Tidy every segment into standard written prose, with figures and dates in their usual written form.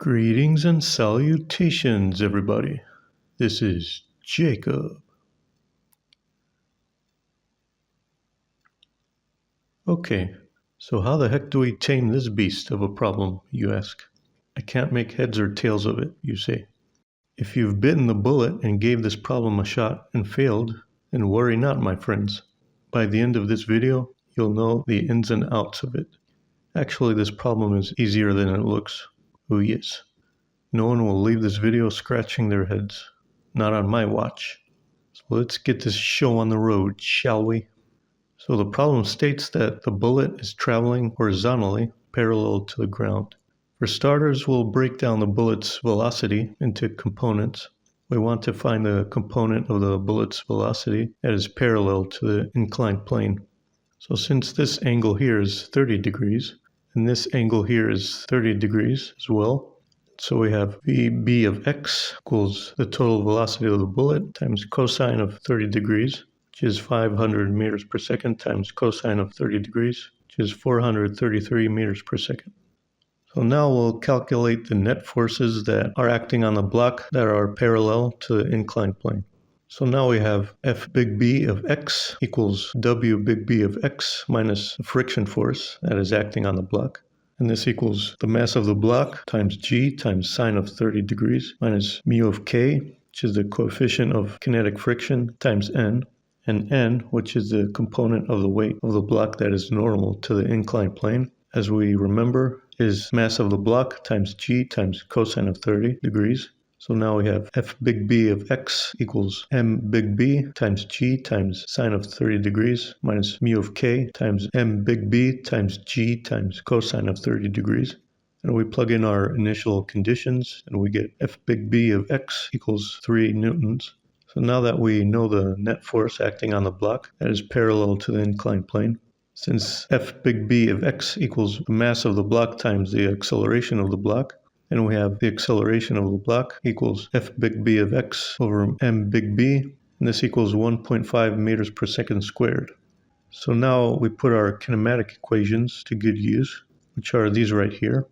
Greetings and salutations, everybody. This is Jacob. Okay, so how the heck do we tame this beast of a problem, you ask? I can't make heads or tails of it, you say. If you've bitten the bullet and gave this problem a shot and failed, then worry not, my friends. By the end of this video, you'll know the ins and outs of it. Actually, this problem is easier than it looks. Oh yes. No one will leave this video scratching their heads. Not on my watch. So let's get this show on the road, shall we? So the problem states that the bullet is traveling horizontally, parallel to the ground. For starters, we'll break down the bullet's velocity into components. We want to find the component of the bullet's velocity that is parallel to the inclined plane. So since this angle here is 30 degrees, and this angle here is 30 degrees as well, so we have VB of x equals the total velocity of the bullet times cosine of 30 degrees, which is 500 meters per second, times cosine of 30 degrees, which is 433 meters per second. So now we'll calculate the net forces that are acting on the block that are parallel to the inclined plane. So now we have F big B of x equals W big B of x minus the friction force that is acting on the block. And this equals the mass of the block times g times sine of 30 degrees minus mu of k, which is the coefficient of kinetic friction, times n, and n, which is the component of the weight of the block that is normal to the inclined plane, as we remember, is mass of the block times g times cosine of 30 degrees. So now we have F big B of x equals m big B times g times sine of 30 degrees minus mu of k times m big B times g times cosine of 30 degrees. And we plug in our initial conditions and we get F big B of x equals 3 newtons. So now that we know the net force acting on the block that is parallel to the inclined plane, since F big B of x equals the mass of the block times the acceleration of the block, and we have the acceleration of the block equals F big B of x over m big B, and this equals 1.5 meters per second squared. So now we put our kinematic equations to good use, which are these right here.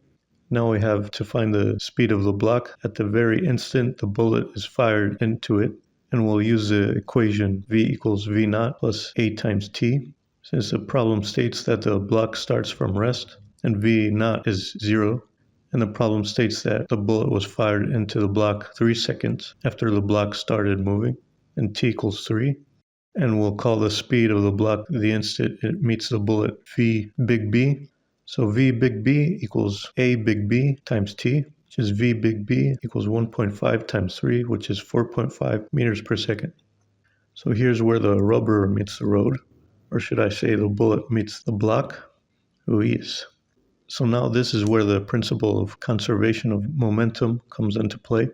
Now we have to find the speed of the block at the very instant the bullet is fired into it, and we'll use the equation V equals V naught plus A times T, since the problem states that the block starts from rest, and V naught is 0. And the problem states that the bullet was fired into the block 3 seconds after the block started moving, and t equals 3. And we'll call the speed of the block the instant it meets the bullet v big B. So v big B equals a big B times t, which is v big B equals 1.5 times 3, which is 4.5 meters per second. So here's where the rubber meets the road, or should I say the bullet meets the block? Oh yes. So now this is where the principle of conservation of momentum comes into play.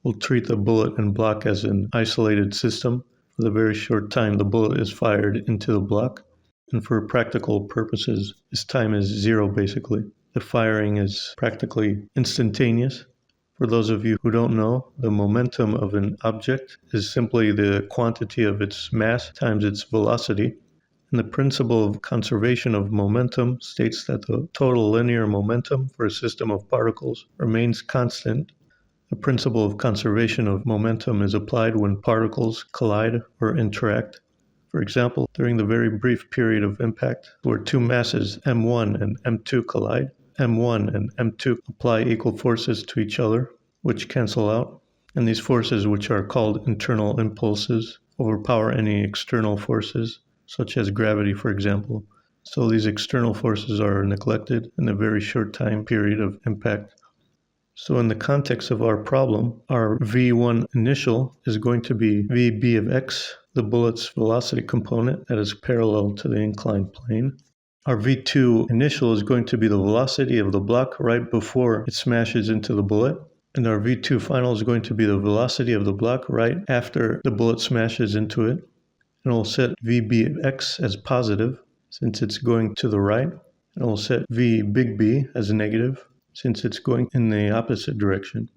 We'll treat the bullet and block as an isolated system. For the very short time the bullet is fired into the block, and for practical purposes, this time is 0 basically. The firing is practically instantaneous. For those of you who don't know, the momentum of an object is simply the quantity of its mass times its velocity. And the principle of conservation of momentum states that the total linear momentum for a system of particles remains constant. The principle of conservation of momentum is applied when particles collide or interact. For example, during the very brief period of impact where two masses m1 and m2 collide, m1 and m2 apply equal forces to each other, which cancel out, and these forces, which are called internal impulses, overpower any external forces, such as gravity, for example. So these external forces are neglected in a very short time period of impact. So in the context of our problem, our V1 initial is going to be VB of x, the bullet's velocity component that is parallel to the inclined plane. Our V2 initial is going to be the velocity of the block right before it smashes into the bullet. And our V2 final is going to be the velocity of the block right after the bullet smashes into it. And we'll set VB of x as positive, since it's going to the right. And we'll set V big B as negative, since it's going in the opposite direction.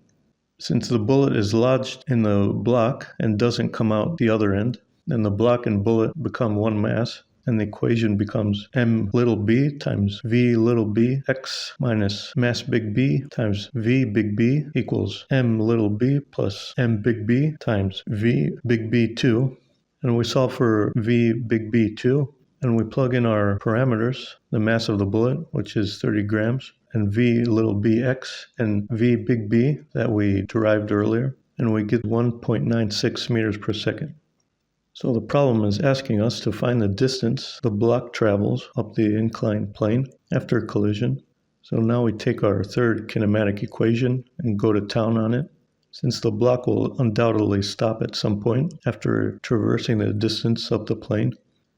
Since the bullet is lodged in the block and doesn't come out the other end, then the block and bullet become one mass, and the equation becomes m little b times v little b x minus mass big B times v big B equals m little b plus m big B times v big B2. And we solve for v big B2, and we plug in our parameters, the mass of the bullet, which is 30 grams, and v little bx and v big B that we derived earlier, and we get 1.96 meters per second. So the problem is asking us to find the distance the block travels up the inclined plane after a collision. So now we take our third kinematic equation and go to town on it. Since the block will undoubtedly stop at some point after traversing the distance up the plane,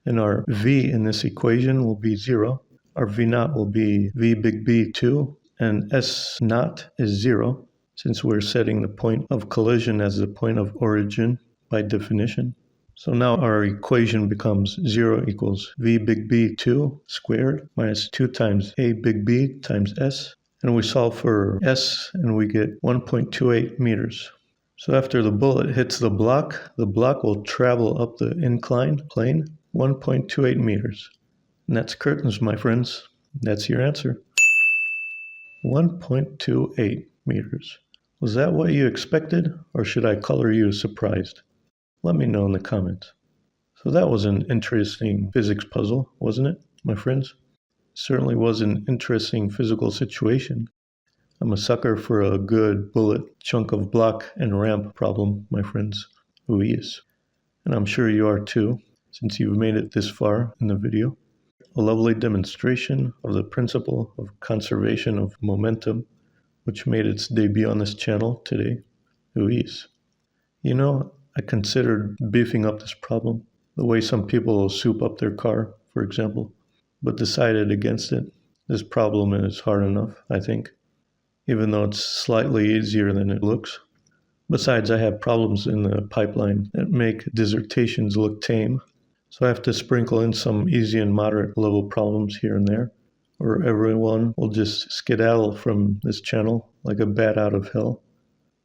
and our v in this equation will be 0, our v naught will be v big B2, and s naught is 0, since we're setting the point of collision as the point of origin by definition. So now our equation becomes 0 equals v big B2 squared minus 2 times a big B times s. And we solve for s and we get 1.28 meters. So after the bullet hits the block will travel up the inclined plane 1.28 meters. And that's curtains, my friends. That's your answer. 1.28 meters. Was that what you expected, or should I color you surprised? Let me know in the comments. So that was an interesting physics puzzle, wasn't it, my friends? Certainly was an interesting physical situation. I'm a sucker for a good bullet chunk of block and ramp problem, my friends. Who is? And I'm sure you are too, since you've made it this far in the video. A lovely demonstration of the principle of conservation of momentum, which made its debut on this channel today. Who is? You know, I considered beefing up this problem, the way some people soup up their car, for example, but decided against it. This problem is hard enough, I think, even though it's slightly easier than it looks. Besides, I have problems in the pipeline that make dissertations look tame, so I have to sprinkle in some easy and moderate level problems here and there, or everyone will just skedaddle from this channel like a bat out of hell.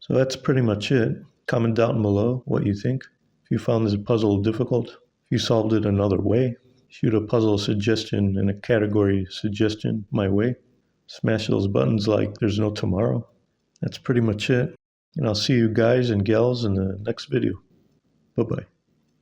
So that's pretty much it. Comment down below what you think. If you found this puzzle difficult, if you solved it another way, shoot a puzzle suggestion and a category suggestion my way. Smash those buttons like there's no tomorrow. That's pretty much it. And I'll see you guys and gals in the next video. Bye-bye.